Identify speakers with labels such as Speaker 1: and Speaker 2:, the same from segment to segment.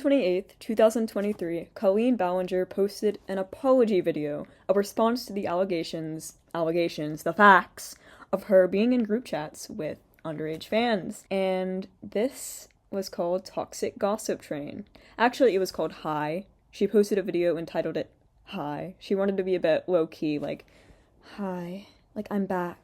Speaker 1: 28th, 2023, Colleen Ballinger posted an apology video, a response to the the facts of her being in group chats with underage fans. And this was called Toxic Gossip Train. Actually, it was called Hi. She posted a video and titled it Hi. She wanted to be a bit low-key, like, hi, like, I'm back.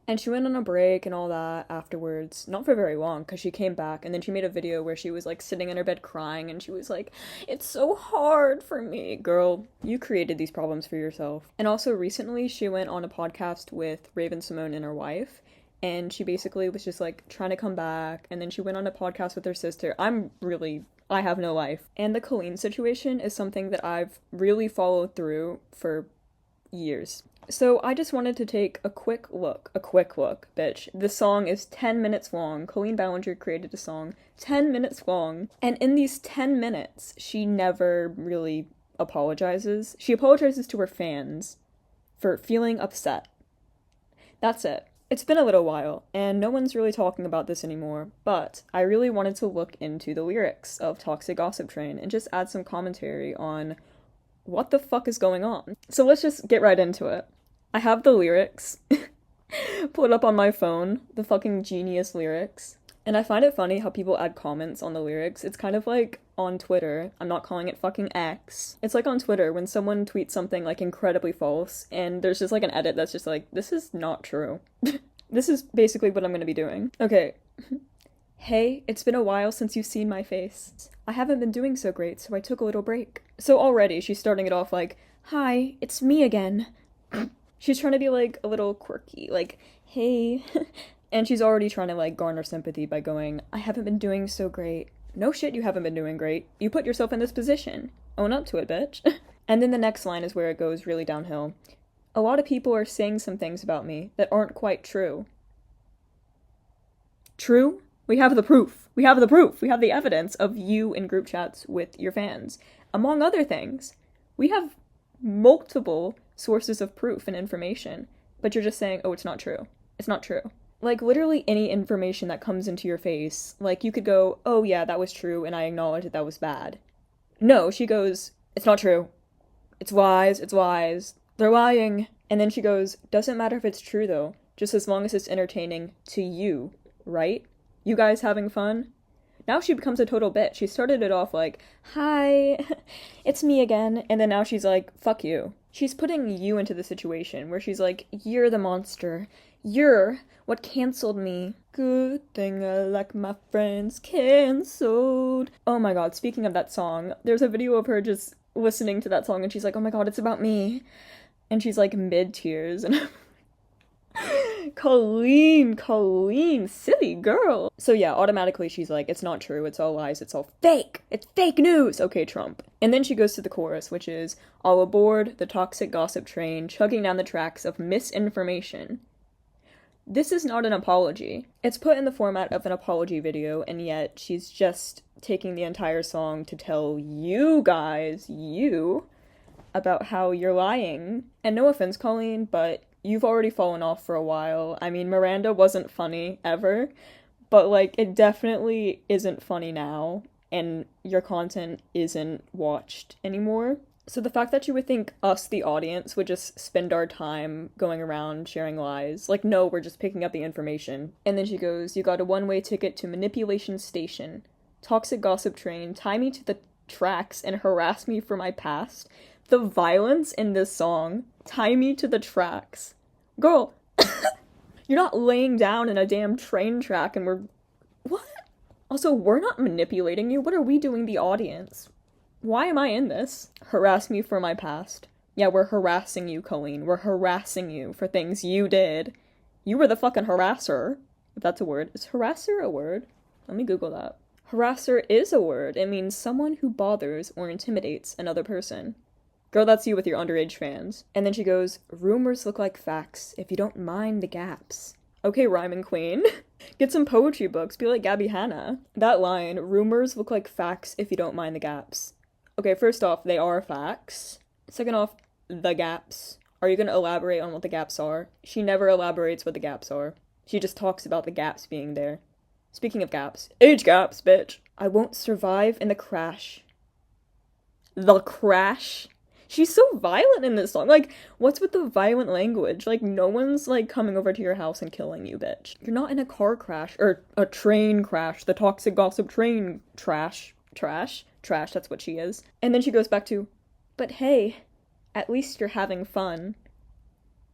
Speaker 1: And she went on a break and all that afterwards, not for very long, because she came back, and then she made a video where she was, like, sitting in her bed crying, and she was like, it's so hard for me. Girl, you created these problems for yourself. And also, recently, she went on a podcast with Raven Simone and her wife, and she basically was just, like, trying to come back, and then she went on a podcast with her sister. I have no life. And the Colleen situation is something that I've really followed through for years. So I just wanted to take a quick look, bitch. The song is 10 minutes long. Colleen Ballinger created a song 10 minutes long. And in these 10 minutes, she never really apologizes. She apologizes to her fans for feeling upset. That's it. It's been a little while, and no one's really talking about this anymore, but I really wanted to look into the lyrics of Toxic Gossip Train and just add some commentary on what the fuck is going on. So let's just get right into it. I have the lyrics pulled up on my phone, the fucking genius lyrics. And I find it funny how people add comments on the lyrics. It's kind of like on Twitter. I'm not calling it fucking X. It's like on Twitter when someone tweets something like incredibly false and there's just like an edit that's just like, this is not true. This is basically what I'm gonna be doing. Okay. Hey, it's been a while since you've seen my face. I haven't been doing so great, so I took a little break. So already she's starting it off like, hi, it's me again. She's trying to be, like, a little quirky, like, hey. And she's already trying to, like, garner sympathy by going, I haven't been doing so great. No shit, you haven't been doing great. You put yourself in this position. Own up to it, bitch. And then the next line is where it goes really downhill. A lot of people are saying some things about me that aren't quite true. True? We have the proof. We have the evidence of you in group chats with your fans. Among other things, we have multiple sources of proof and information, but you're just saying, oh, it's not true. It's not true. Like, literally any information that comes into your face, like, you could go, oh, yeah, that was true, and I acknowledge that was bad. No, she goes, it's not true. It's wise. They're lying. And then she goes, doesn't matter if it's true, though, just as long as it's entertaining to you, right? You guys having fun? Now she becomes a total bitch. She started it off like, hi, it's me again. And then now she's like, fuck you. She's putting you into the situation where she's like, you're the monster. You're what canceled me. Good thing I like my friends canceled. Oh my god, speaking of that song, there's a video of her just listening to that song and she's like, oh my god, it's about me. And she's like mid-tears and Colleen, silly girl. So yeah, automatically she's like, it's not true, it's all lies, it's all fake. It's fake news. Okay, Trump. And then she goes to the chorus, which is, all aboard the toxic gossip train, chugging down the tracks of misinformation. This is not an apology. It's put in the format of an apology video, and yet she's just taking the entire song to tell you guys, about how you're lying. And no offense, Colleen, but you've already fallen off for a while. I mean, Miranda wasn't funny, ever. But, like, it definitely isn't funny now. And your content isn't watched anymore. So the fact that you would think us, the audience, would just spend our time going around sharing lies. Like, no, we're just picking up the information. And then she goes, you got a one-way ticket to Manipulation Station. Toxic Gossip Train, tie me to the tracks and harass me for my past. The violence in this song, tie me to the tracks. Girl, you're not laying down in a damn train track and what? Also, we're not manipulating you. What are we doing, the audience? Why am I in this? Harass me for my past. Yeah, we're harassing you, Colleen. We're harassing you for things you did. You were the fucking harasser. If that's a word. Is harasser a word? Let me Google that. Harasser is a word. It means someone who bothers or intimidates another person. Girl, that's you with your underage fans. And then she goes, rumors look like facts if you don't mind the gaps. Okay, rhyming queen. Get some poetry books. Be like Gabby Hanna. That line, rumors look like facts if you don't mind the gaps. Okay, first off, they are facts. Second off, the gaps. Are you going to elaborate on what the gaps are? She never elaborates what the gaps are. She just talks about the gaps being there. Speaking of gaps, age gaps, bitch. I won't survive in the crash. The crash? She's so violent in this song. Like, what's with the violent language? Like, no one's, like, coming over to your house and killing you, bitch. You're not in a car crash, or a train crash. The toxic gossip train trash, that's what she is. And then she goes back to, but hey, at least you're having fun.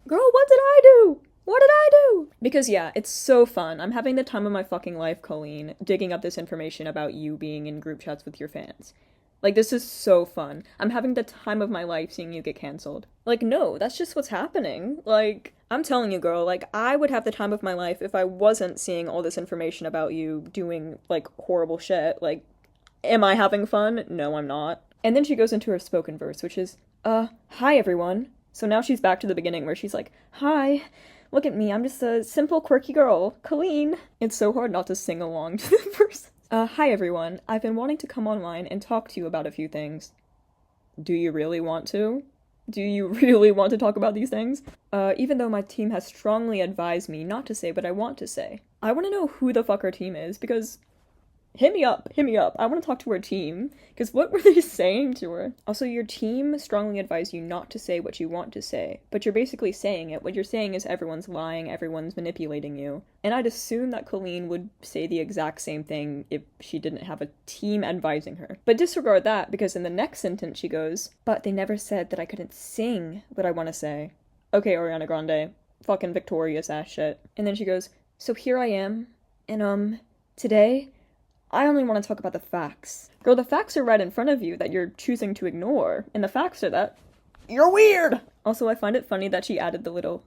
Speaker 1: Girl, what did I do? What did I do? Because yeah, it's so fun. I'm having the time of my fucking life, Colleen, digging up this information about you being in group chats with your fans. Like, this is so fun. I'm having the time of my life seeing you get cancelled. Like, no, that's just what's happening. Like, I'm telling you, girl, like, I would have the time of my life if I wasn't seeing all this information about you doing, like, horrible shit. Like, am I having fun? No, I'm not. And then she goes into her spoken verse, which is, hi, everyone. So now she's back to the beginning where she's like, hi, look at me, I'm just a simple, quirky girl, Colleen. It's so hard not to sing along to the verse. Hi everyone, I've been wanting to come online and talk to you about a few things. Do you really want to? Do you really want to talk about these things? Even though my team has strongly advised me not to say what I want to say. I want to know who the fuck her team is, because hit me up. I want to talk to her team, because what were they saying to her? Also, your team strongly advised you not to say what you want to say, but you're basically saying it. What you're saying is everyone's lying, everyone's manipulating you. And I'd assume that Colleen would say the exact same thing if she didn't have a team advising her. But disregard that, because in the next sentence she goes, but they never said that I couldn't sing what I want to say. Okay, Ariana Grande. Fucking victorious ass shit. And then she goes, so here I am, and today, I only want to talk about the facts. Girl, the facts are right in front of you that you're choosing to ignore, and the facts are that you're weird! Also, I find it funny that she added the little,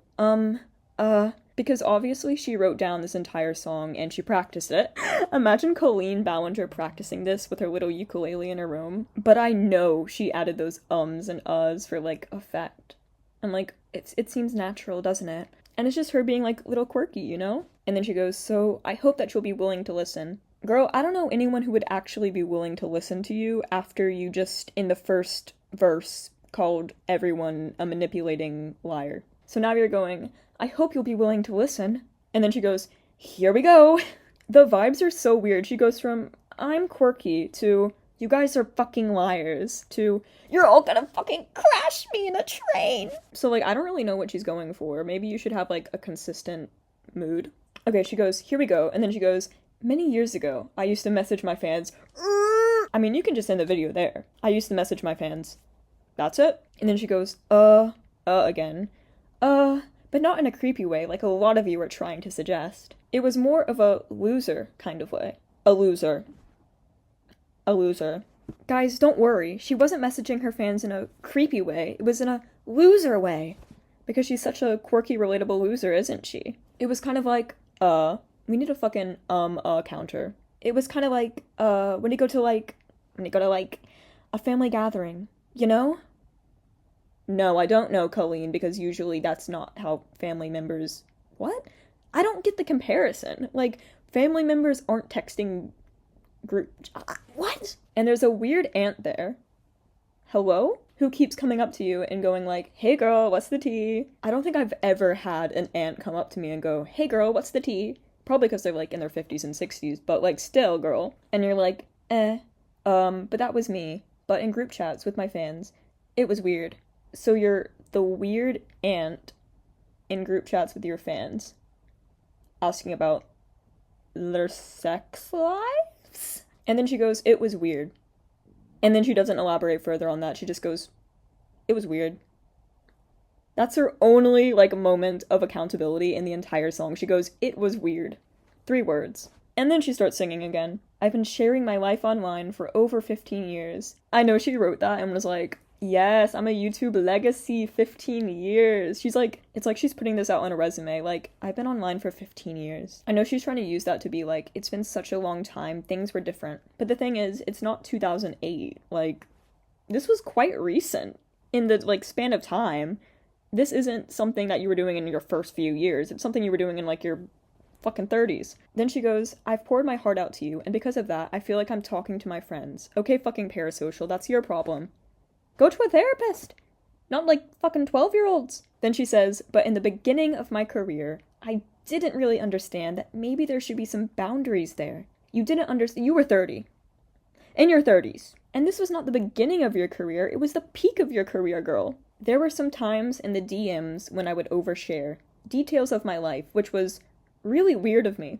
Speaker 1: because obviously she wrote down this entire song and she practiced it. Imagine Colleen Ballinger practicing this with her little ukulele in her room. But I know she added those ums and uhs for, like, effect. And, like, it seems natural, doesn't it? And it's just her being, like, little quirky, you know? And then she goes, so I hope that you'll be willing to listen. Girl, I don't know anyone who would actually be willing to listen to you after you just, in the first verse, called everyone a manipulating liar. So now you're going, I hope you'll be willing to listen. And then she goes, here we go. The vibes are so weird. She goes from, I'm quirky, to, you guys are fucking liars, to, you're all gonna fucking crash me in a train. So, like, I don't really know what she's going for. Maybe you should have, like, a consistent mood. Okay, she goes, here we go. And then she goes, many years ago, I used to message my fans. I mean, you can just end the video there. I used to message my fans. That's it. And then she goes, again. But not in a creepy way, like a lot of you are trying to suggest. It was more of a loser kind of way. A loser. Guys, don't worry. She wasn't messaging her fans in a creepy way. It was in a loser way. Because she's such a quirky, relatable loser, isn't she? It was kind of like, we need a fucking, counter. It was kind of like, when you go to, a family gathering, you know? No, I don't know, Colleen, because usually that's not how family members... What? I don't get the comparison. Like, family members aren't texting group... What? And there's a weird aunt there. Hello? Who keeps coming up to you and going like, hey girl, what's the tea? I don't think I've ever had an aunt come up to me and go, hey girl, what's the tea? Probably because they're, like, in their 50s and 60s, but, like, still, girl. And you're like, but that was me. But in group chats with my fans, it was weird. So you're the weird aunt in group chats with your fans, asking about their sex lives? And then she goes, it was weird. And then she doesn't elaborate further on that. She just goes, it was weird. That's her only, like, moment of accountability in the entire song. She goes, it was weird. 3 words. And then she starts singing again. I've been sharing my life online for over 15 years. I know she wrote that and was like, yes, I'm a YouTube legacy, 15 years. She's like, it's like she's putting this out on a resume. Like, I've been online for 15 years. I know she's trying to use that to be like, it's been such a long time. Things were different. But the thing is, it's not 2008. Like, this was quite recent in the, like, span of time. This isn't something that you were doing in your first few years. It's something you were doing in, like, your fucking 30s. Then she goes, I've poured my heart out to you, and because of that, I feel like I'm talking to my friends. Okay, fucking parasocial, that's your problem. Go to a therapist! Not like fucking 12-year-olds. Then she says, but in the beginning of my career, I didn't really understand that maybe there should be some boundaries there. You didn't understand. You were 30. In your 30s. And this was not the beginning of your career, it was the peak of your career, girl. There were some times in the DMs when I would overshare details of my life, which was really weird of me.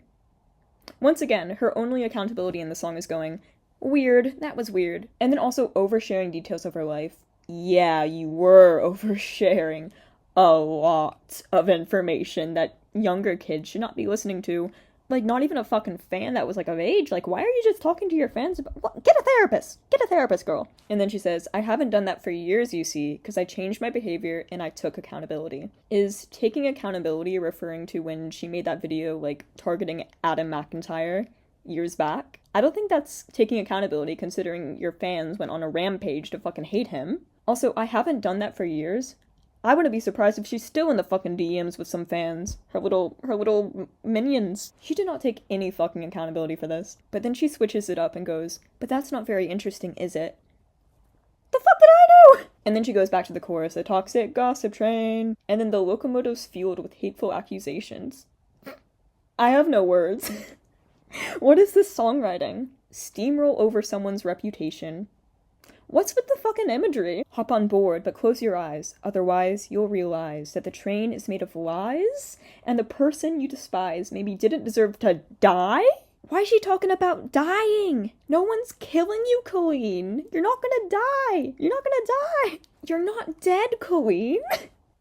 Speaker 1: Once again, her only accountability in the song is going, weird, that was weird. And then also oversharing details of her life. Yeah, you were oversharing a lot of information that younger kids should not be listening to. Like, not even a fucking fan that was, like, of age. Like, why are you just talking to your fans about... What? Get a therapist! Get a therapist, girl! And then she says, I haven't done that for years, you see, because I changed my behavior and I took accountability. Is taking accountability referring to when she made that video, like, targeting Adam McIntyre years back? I don't think that's taking accountability, considering your fans went on a rampage to fucking hate him. Also, I haven't done that for years. I wouldn't be surprised if she's still in the fucking DMs with some fans. Her little minions. She did not take any fucking accountability for this. But then she switches it up and goes, but that's not very interesting, is it? The fuck did I know? And then she goes back to the chorus, a toxic gossip train. And then the locomotive's fueled with hateful accusations. I have no words. What is this songwriting? Steamroll over someone's reputation. What's with the fucking imagery? Hop on board, but close your eyes. Otherwise, you'll realize that the train is made of lies, and the person you despise maybe didn't deserve to die? Why is she talking about dying? No one's killing you, Colleen. You're not gonna die. You're not gonna die. You're not dead, Colleen.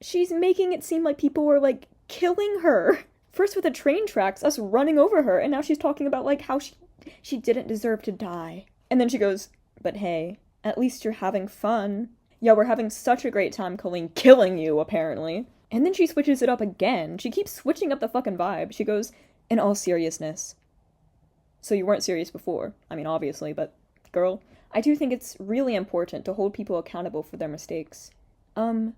Speaker 1: She's making it seem like people were, like, killing her. First with the train tracks, us running over her, and now she's talking about, like, how she didn't deserve to die. And then she goes, but hey, at least you're having fun. Yeah, we're having such a great time, Colleen, killing you, apparently. And then she switches it up again. She keeps switching up the fucking vibe. She goes, in all seriousness. So you weren't serious before. I mean, obviously, but girl, I do think it's really important to hold people accountable for their mistakes. You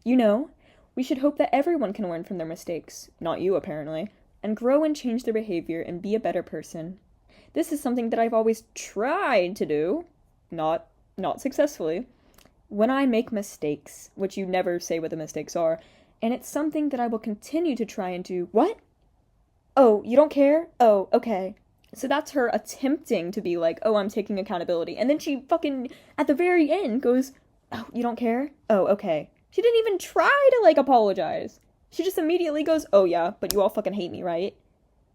Speaker 1: know, we should hope that everyone can learn from their mistakes, not you, apparently, and grow and change their behavior and be a better person. This is something that I've always tried to do. Not successfully. When I make mistakes, which you never say what the mistakes are, and it's something that I will continue to try and do. What? Oh, you don't care? Oh, okay. So that's her attempting to be like, oh, I'm taking accountability. And then she fucking, at the very end, goes, oh, you don't care? Oh, okay. She didn't even try to, like, apologize. She just immediately goes, oh yeah, but you all fucking hate me, right?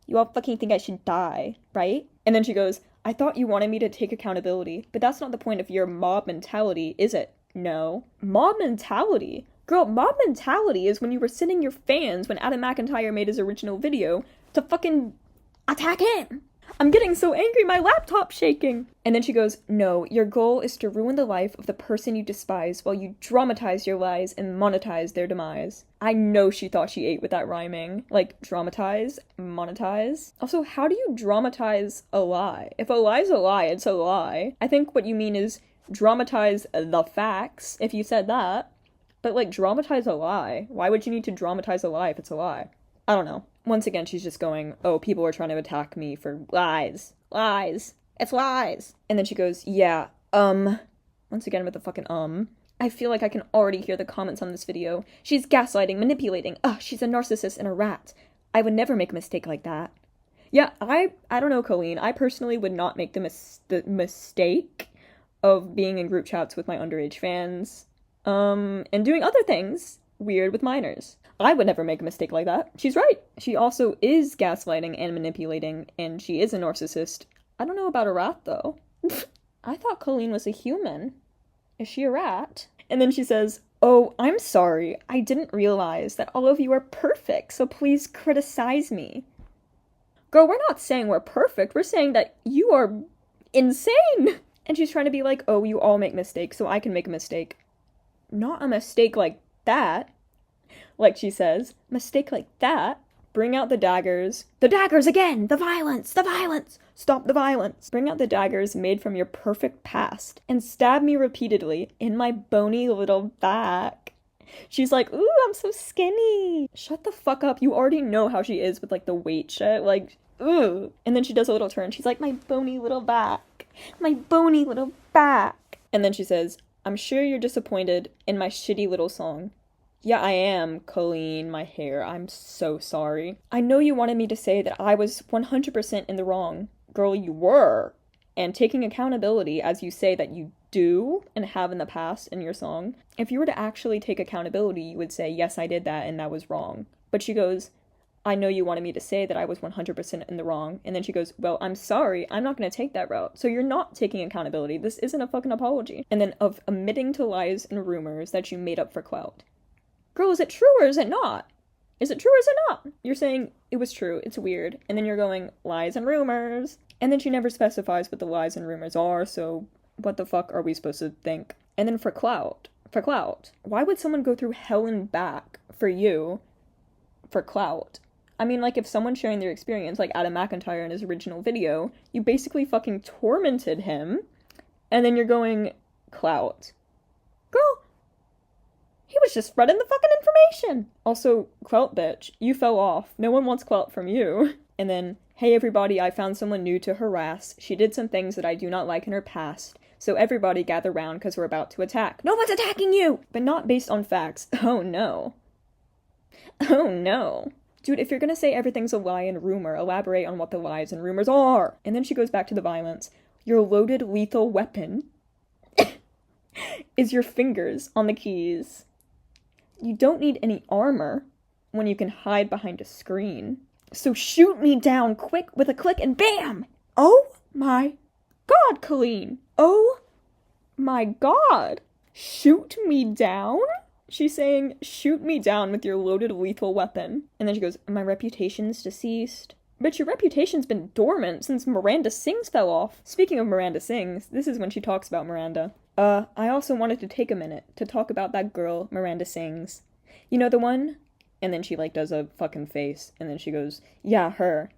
Speaker 1: You all fucking think I should die, right? And then she goes, I thought you wanted me to take accountability, but that's not the point of your mob mentality, is it? No. Mob mentality? Girl, mob mentality is when you were sending your fans when Adam McIntyre made his original video to fucking attack him. I'm getting so angry, my laptop's shaking. And then she goes, no, your goal is to ruin the life of the person you despise while you dramatize your lies and monetize their demise. I know she thought she ate with that rhyming. Like, dramatize, monetize. Also, how do you dramatize a lie? If a lie's a lie, it's a lie. I think what you mean is dramatize the facts, if you said that. But, like, dramatize a lie. Why would you need to dramatize a lie if it's a lie? I don't know. Once again, she's just going, oh, people are trying to attack me for lies. Lies. It's lies. And then she goes, yeah, once again with the fucking I feel like I can already hear the comments on this video. She's gaslighting, manipulating. Ugh, she's a narcissist and a rat. I would never make a mistake like that. Yeah, I don't know, Colleen. I personally would not make the mistake of being in group chats with my underage fans, and doing other things weird with minors. I would never make a mistake like that. She's right. She also is gaslighting and manipulating, and she is a narcissist. I don't know about a rat, though. I thought Colleen was a human. Is she a rat? And then she says, oh, I'm sorry. I didn't realize that all of you are perfect, so please criticize me. Girl, we're not saying we're perfect. We're saying that you are insane. And she's trying to be like, oh, you all make mistakes, so I can make a mistake. Not a mistake like that. Like she says, mistake like that. Bring out the daggers. The daggers again! The violence! The violence! Stop the violence! Bring out the daggers made from your perfect past and stab me repeatedly in my bony little back. She's like, ooh, I'm so skinny. Shut the fuck up. You already know how she is with, like, the weight shit. Like, ooh. And then she does a little turn. She's like, my bony little back. My bony little back. And then she says, I'm sure you're disappointed in my shitty little song. Yeah, I am, Colleen, my hair. I'm so sorry. I know you wanted me to say that I was 100% in the wrong. Girl, you were. And taking accountability, as you say that you do and have in the past in your song, if you were to actually take accountability, you would say, yes, I did that and that was wrong. But she goes, I know you wanted me to say that I was 100% in the wrong. And then she goes, well, I'm sorry, I'm not going to take that route. So you're not taking accountability. This isn't a fucking apology. And then of admitting to lies and rumors that you made up for clout. Girl, is it true or is it not? Is it true or is it not? You're saying it was true, it's weird. And then you're going, lies and rumors. And then she never specifies what the lies and rumors are, so what the fuck are we supposed to think? And then for clout, why would someone go through hell and back for you for clout? I mean, like, if someone's sharing their experience, like Adam McIntyre in his original video, you basically fucking tormented him, and then you're going, clout. Girl, he was just spreading the fucking information. Also, clout bitch, you fell off. No one wants clout from you. And then, hey everybody, I found someone new to harass. She did some things that I do not like in her past. So everybody gather round because we're about to attack. No one's attacking you! But not based on facts. Oh no. Oh no. Dude, if you're gonna say everything's a lie and rumor, elaborate on what the lies and rumors are. And then she goes back to the violence. Your loaded lethal weapon is your fingers on the keys. You don't need any armor when you can hide behind a screen. So shoot me down quick with a click and bam! Oh my god, Colleen. Oh my god. Shoot me down? She's saying, shoot me down with your loaded lethal weapon. And then she goes, my reputation's deceased. But your reputation's been dormant since Miranda Sings fell off. Speaking of Miranda Sings, this is when she talks about Miranda. I also wanted to take a minute to talk about that girl, Miranda Sings. You know the one? And then she, like, does a fucking face. And then she goes, yeah, her.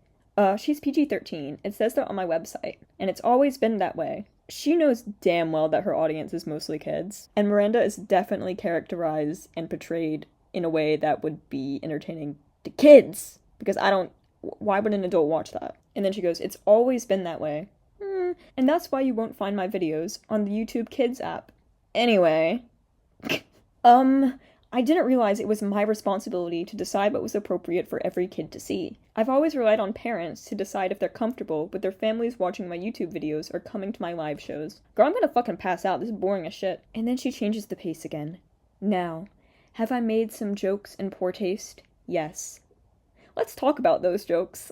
Speaker 1: She's PG-13. It says that on my website. And it's always been that way. She knows damn well that her audience is mostly kids. And Miranda is definitely characterized and portrayed in a way that would be entertaining to kids. Because why would an adult watch that? And then she goes, it's always been that way. And that's why you won't find my videos on the YouTube Kids app. Anyway. I didn't realize it was my responsibility to decide what was appropriate for every kid to see. I've always relied on parents to decide if they're comfortable with their families watching my YouTube videos or coming to my live shows. Girl, I'm gonna fucking pass out. This is boring as shit. And then she changes the pace again. Now, have I made some jokes in poor taste? Yes. Let's talk about those jokes.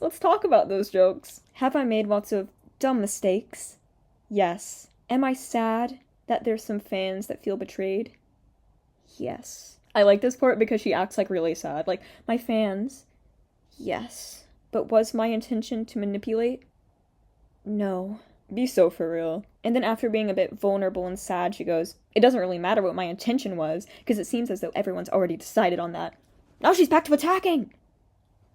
Speaker 1: Have I made lots of dumb mistakes? Yes. Am I sad that there's some fans that feel betrayed? Yes. I like this part because she acts like really sad. Like, my fans. Yes. But was my intention to manipulate? No. Be so for real. And then after being a bit vulnerable and sad, she goes, it doesn't really matter what my intention was, because it seems as though everyone's already decided on that. Now she's back to attacking!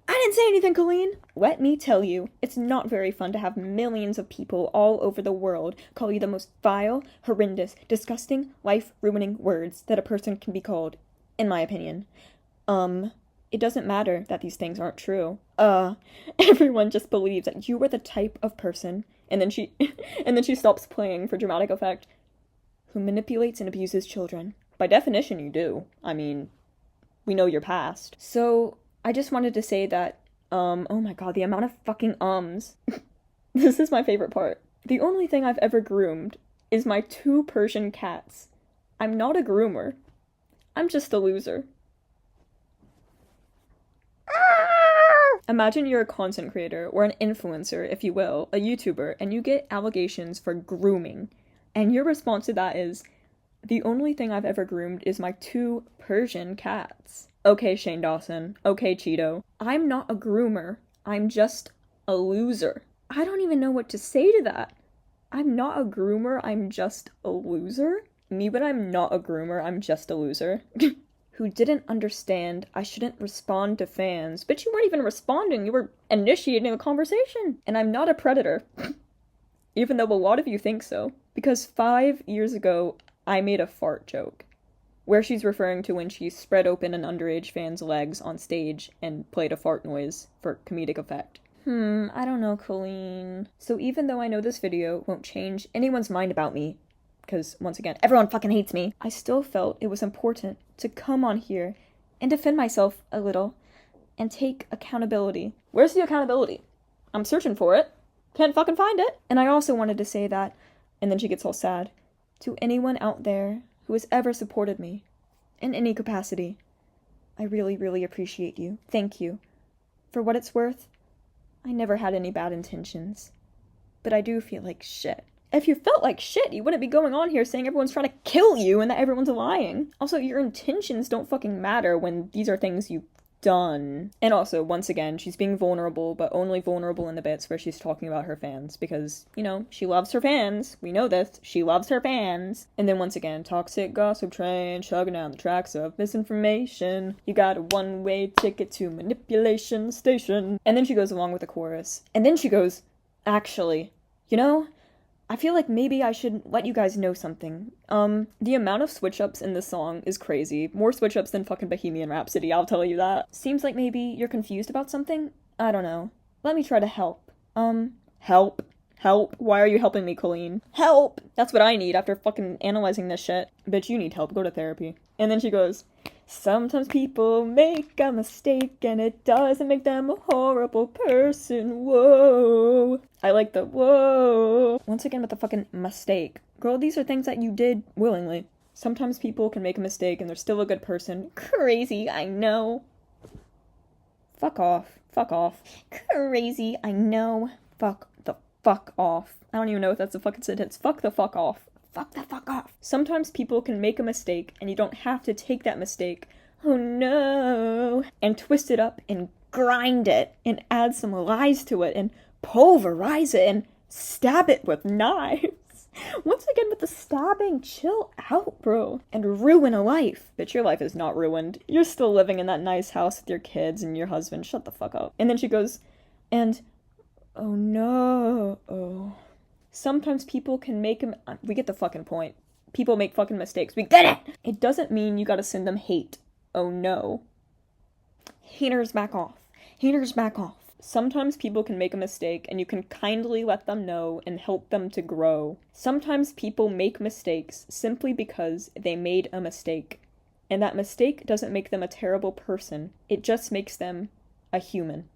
Speaker 1: I didn't say anything, Colleen! Let me tell you, it's not very fun to have millions of people all over the world call you the most vile, horrendous, disgusting, life-ruining words that a person can be called, in my opinion. It doesn't matter that these things aren't true. Everyone just believes that you are the type of person, and then she stops playing for dramatic effect, who manipulates and abuses children. By definition, you do. I mean, we know your past. So, I just wanted to say that, oh my god, the amount of fucking ums. This is my favorite part. The only thing I've ever groomed is my 2 Persian cats. I'm not a groomer. I'm just a loser. Imagine you're a content creator, or an influencer, if you will, a YouTuber, and you get allegations for grooming. And your response to that is, the only thing I've ever groomed is my 2 Persian cats. Okay, Shane Dawson. Okay, Cheeto. I'm not a groomer. I'm just a loser. I don't even know what to say to that. I'm not a groomer. I'm just a loser? Me, but I'm not a groomer. I'm just a loser. Who didn't understand I shouldn't respond to fans. But you weren't even responding. You were initiating a conversation. And I'm not a predator. Even though a lot of you think so. Because 5 years ago, I made a fart joke. Where she's referring to when she spread open an underage fan's legs on stage and played a fart noise for comedic effect. I don't know, Colleen. So even though I know this video won't change anyone's mind about me, because, once again, everyone fucking hates me, I still felt it was important to come on here and defend myself a little and take accountability. Where's the accountability? I'm searching for it. Can't fucking find it. And I also wanted to say that, and then she gets all sad, to anyone out there who has ever supported me in any capacity, I really, really appreciate you. Thank you. For what it's worth, I never had any bad intentions. But I do feel like shit. If you felt like shit, you wouldn't be going on here saying everyone's trying to kill you and that everyone's lying. Also, your intentions don't fucking matter when these are things you've done. And also, once again, she's being vulnerable, but only vulnerable in the bits where she's talking about her fans, because, you know, she loves her fans. We know this. She loves her fans. And then once again, toxic gossip train, chugging down the tracks of misinformation. You got a one-way ticket to manipulation station. And then she goes along with the chorus. And then she goes, actually, you know, I feel like maybe I should let you guys know something. The amount of switch-ups in this song is crazy. More switch-ups than fucking Bohemian Rhapsody, I'll tell you that. Seems like maybe you're confused about something? I don't know. Let me try to help. Help? Help? Why are you helping me, Colleen? Help! That's what I need after fucking analyzing this shit. Bitch, you need help. Go to therapy. And then she goes, sometimes people make a mistake and it doesn't make them a horrible person. Whoa. I like the whoa. Once again with the fucking mistake. Girl, these are things that you did willingly. Sometimes people can make a mistake and they're still a good person. Crazy, I know. Fuck off. Fuck off. Crazy, I know. Fuck the fuck off. I don't even know if that's a fucking sentence. Fuck the fuck off. Fuck the fuck off. Sometimes people can make a mistake and you don't have to take that mistake, oh no, and twist it up and grind it and add some lies to it and pulverize it and stab it with knives. Once again with the stabbing, chill out, bro. And ruin a life. Bitch, your life is not ruined. You're still living in that nice house with your kids and your husband. Shut the fuck up. And then she goes, and oh no. Oh. Sometimes people can make them. We get the fucking point. People make fucking mistakes. We get it! It doesn't mean you gotta send them hate. Oh no. Haters back off. Haters back off. Sometimes people can make a mistake and you can kindly let them know and help them to grow. Sometimes people make mistakes simply because they made a mistake. And that mistake doesn't make them a terrible person. It just makes them a human.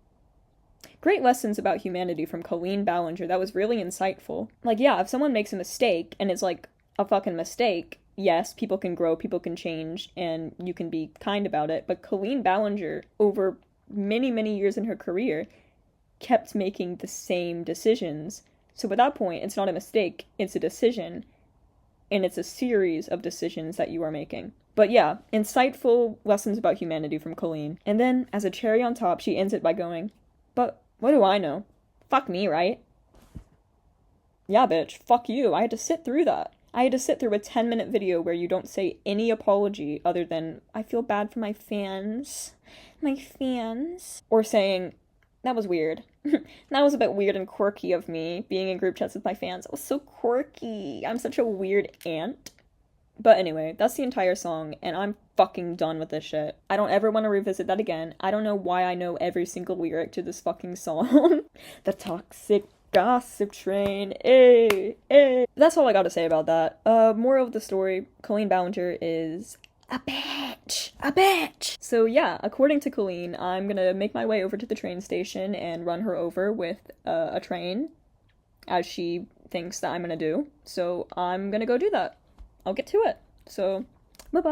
Speaker 1: Great lessons about humanity from Colleen Ballinger. That was really insightful. Like, yeah, if someone makes a mistake and it's like a fucking mistake, yes, people can grow, people can change, and you can be kind about it. But Colleen Ballinger, over many, many years in her career, kept making the same decisions. So at that point, it's not a mistake, it's a decision. And it's a series of decisions that you are making. But yeah, insightful lessons about humanity from Colleen. And then, as a cherry on top, she ends it by going, but what do I know? Fuck me, right? Yeah, bitch, fuck you. I had to sit through that. I had to sit through a 10-minute video where you don't say any apology other than, I feel bad for my fans. My fans. Or saying, that was weird. That was a bit weird and quirky of me, being in group chats with my fans. It was so quirky. I'm such a weird aunt. But anyway, that's the entire song, and I'm fucking done with this shit. I don't ever want to revisit that again. I don't know why I know every single lyric to this fucking song. The toxic gossip train, eh, eh. That's all I gotta say about that. Moral of the story, Colleen Ballinger is a bitch. A bitch! So yeah, according to Colleen, I'm gonna make my way over to the train station and run her over with a train, as she thinks that I'm gonna do. So I'm gonna go do that. I'll get to it. So, bye-bye.